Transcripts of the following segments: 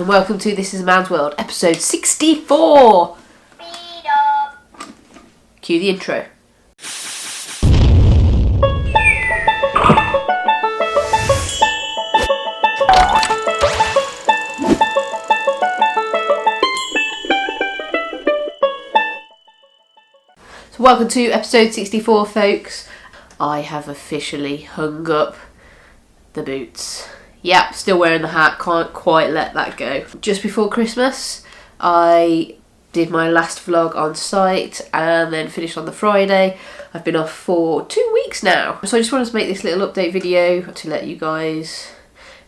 And welcome to This Is a Man's World, episode 64! Cue the intro. So welcome to episode 64, folks. I have officially hung up the boots. Yep, still wearing the hat, can't quite let that go. Just before Christmas, I did my last vlog on site and then finished on the Friday. I've been off for 2 weeks now. So I just wanted to make this little update video to let you guys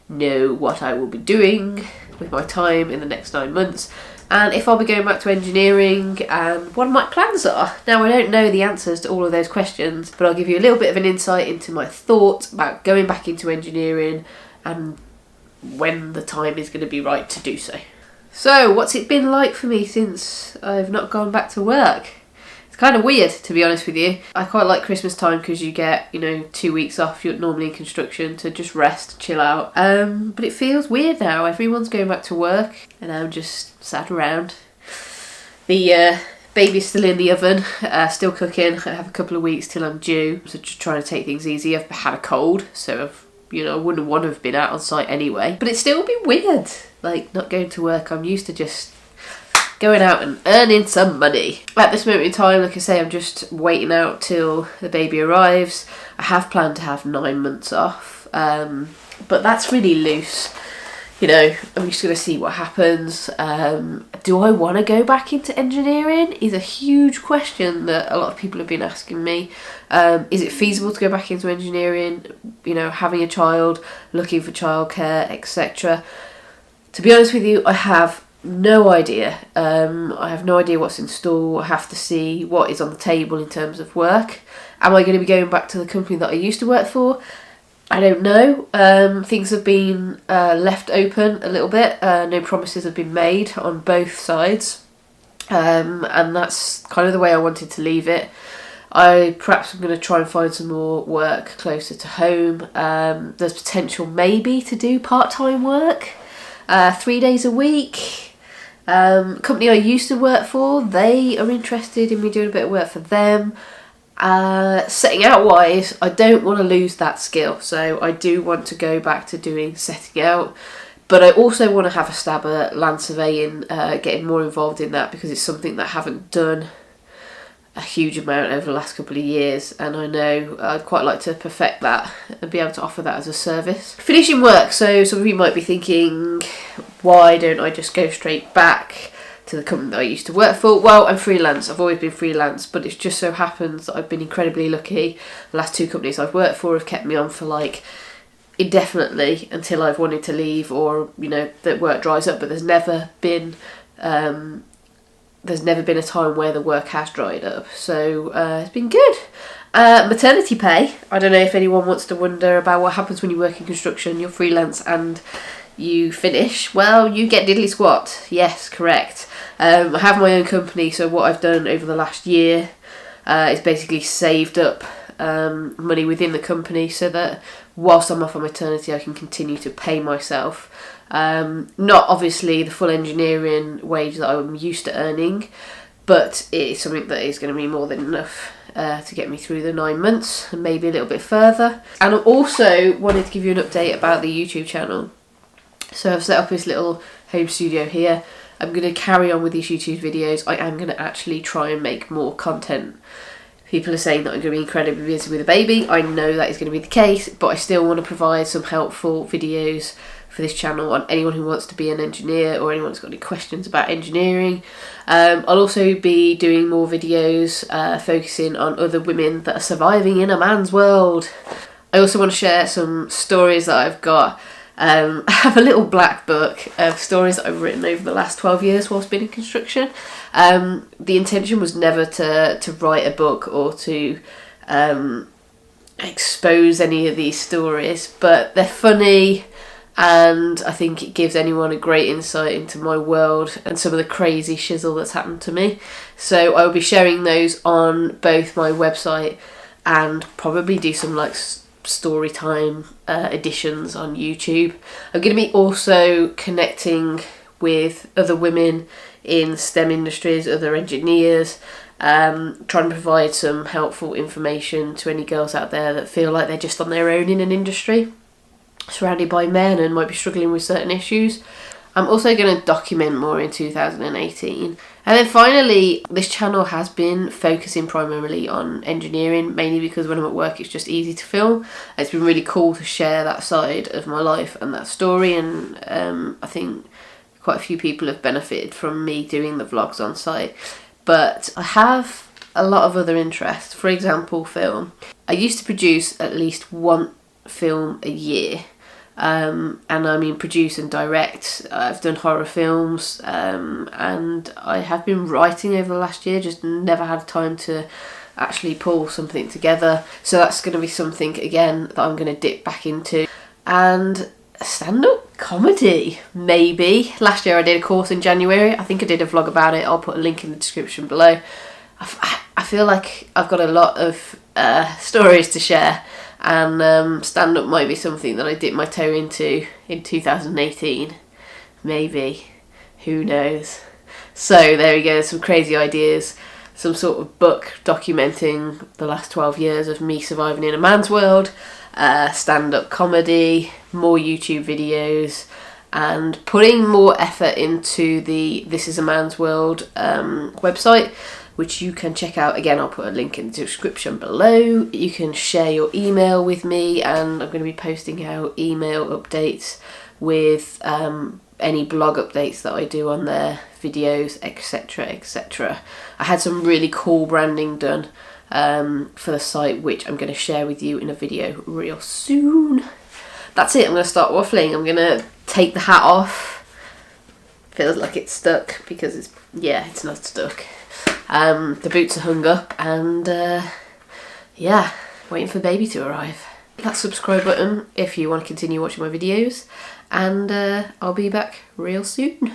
know what I will be doing with my time in the next 9 months. And if I'll be going back to engineering and what my plans are. Now, I don't know the answers to all of those questions, but I'll give you a little bit of an insight into my thoughts about going back into engineering and when the time is going to be right to do so. So, what's it been like for me since I've not gone back to work? It's kind of weird, to be honest with you. I quite like Christmas time because you get, 2 weeks off. You're normally in construction to just rest, chill out. But it feels weird now. Everyone's going back to work and I'm just sat around. The baby's still in the oven, still cooking. I have a couple of weeks till I'm due, so just trying to take things easy. I've had a cold, so I wouldn't want to have been out on site anyway. But it's still been weird, like not going to work. I'm used to just going out and earning some money. At this moment in time, like I say, I'm just waiting out till the baby arrives. I have planned to have 9 months off, but that's really loose. I'm just going to see what happens. Do I want to go back into engineering is a huge question that a lot of people have been asking me. Is it feasible to go back into engineering? Having a child, looking for childcare, etc. To be honest with you, I have no idea. I have no idea what's in store. I have to see what is on the table in terms of work. Am I going to be going back to the company that I used to work for? I don't know. Things have been left open a little bit. No promises have been made on both sides. And that's kind of the way I wanted to leave it. Perhaps I'm going to try and find some more work closer to home. There's potential maybe to do part-time work, 3 days a week. Company I used to work for, they are interested in me doing a bit of work for them. Setting out wise, I don't want to lose that skill, so I do want to go back to doing setting out, but I also want to have a stab at land surveying, getting more involved in that because it's something that I haven't done a huge amount over the last couple of years, and I know I'd quite like to perfect that and be able to offer that as a service. Finishing work, so some of you might be thinking, why don't I just go straight back to the company that I used to work for? Well, I'm freelance. I've always been freelance, but it just so happens that I've been incredibly lucky. The last 2 companies I've worked for have kept me on for indefinitely until I've wanted to leave or that work dries up. But there's never been a time where the work has dried up. So it's been good. Maternity pay. I don't know if anyone wants to wonder about what happens when you work in construction. You're freelance and you finish. Well, you get diddly squat. Yes, correct. I have my own company, so what I've done over the last year is basically saved up money within the company so that whilst I'm off on maternity I can continue to pay myself. Not obviously the full engineering wage that I'm used to earning, but it is something that is going to be more than enough to get me through the 9 months and maybe a little bit further. And I also wanted to give you an update about the YouTube channel. So I've set up this little home studio here. I'm going to carry on with these YouTube videos. I am going to actually try and make more content. People are saying that I'm going to be incredibly busy with a baby. I know that is going to be the case, but I still want to provide some helpful videos for this channel on anyone who wants to be an engineer or anyone who's got any questions about engineering. I'll also be doing more videos focusing on other women that are surviving in a man's world. I also want to share some stories that I've got. I have a little black book of stories that I've written over the last 12 years whilst being in construction. The intention was never to write a book or to expose any of these stories, but they're funny and I think it gives anyone a great insight into my world and some of the crazy shizzle that's happened to me. So I will be sharing those on both my website and probably do some story time editions on YouTube. I'm going to be also connecting with other women in STEM industries, other engineers, trying to provide some helpful information to any girls out there that feel like they're just on their own in an industry, surrounded by men and might be struggling with certain issues. I'm also going to document more in 2018. And then finally, this channel has been focusing primarily on engineering, mainly because when I'm at work it's just easy to film. It's been really cool to share that side of my life and that story, and I think quite a few people have benefited from me doing the vlogs on site. But I have a lot of other interests, for example film. I used to produce at least one film a year. And I mean produce and direct. I've done horror films, and I have been writing over the last year, just never had time to actually pull something together. So that's going to be something again that I'm going to dip back into. And stand-up comedy, maybe. Last year I did a course in January. I think I did a vlog about it. I'll put a link in the description below. I feel like I've got a lot of stories to share, and stand-up might be something that I dip my toe into in 2018. Maybe. Who knows? So there we go, some crazy ideas. Some sort of book documenting the last 12 years of me surviving in a man's world, stand-up comedy, more YouTube videos, and putting more effort into the This Is a Man's World website, which you can check out. Again, I'll put a link in the description below. You can share your email with me, and I'm going to be posting out email updates with any blog updates that I do on there, videos, etc, etc. I had some really cool branding done for the site, which I'm going to share with you in a video real soon. That's it, I'm going to start waffling. I'm going to take the hat off. Feels like it's stuck because it's not stuck. The boots are hung up, and yeah, waiting for baby to arrive. Hit that subscribe button if you want to continue watching my videos, and I'll be back real soon.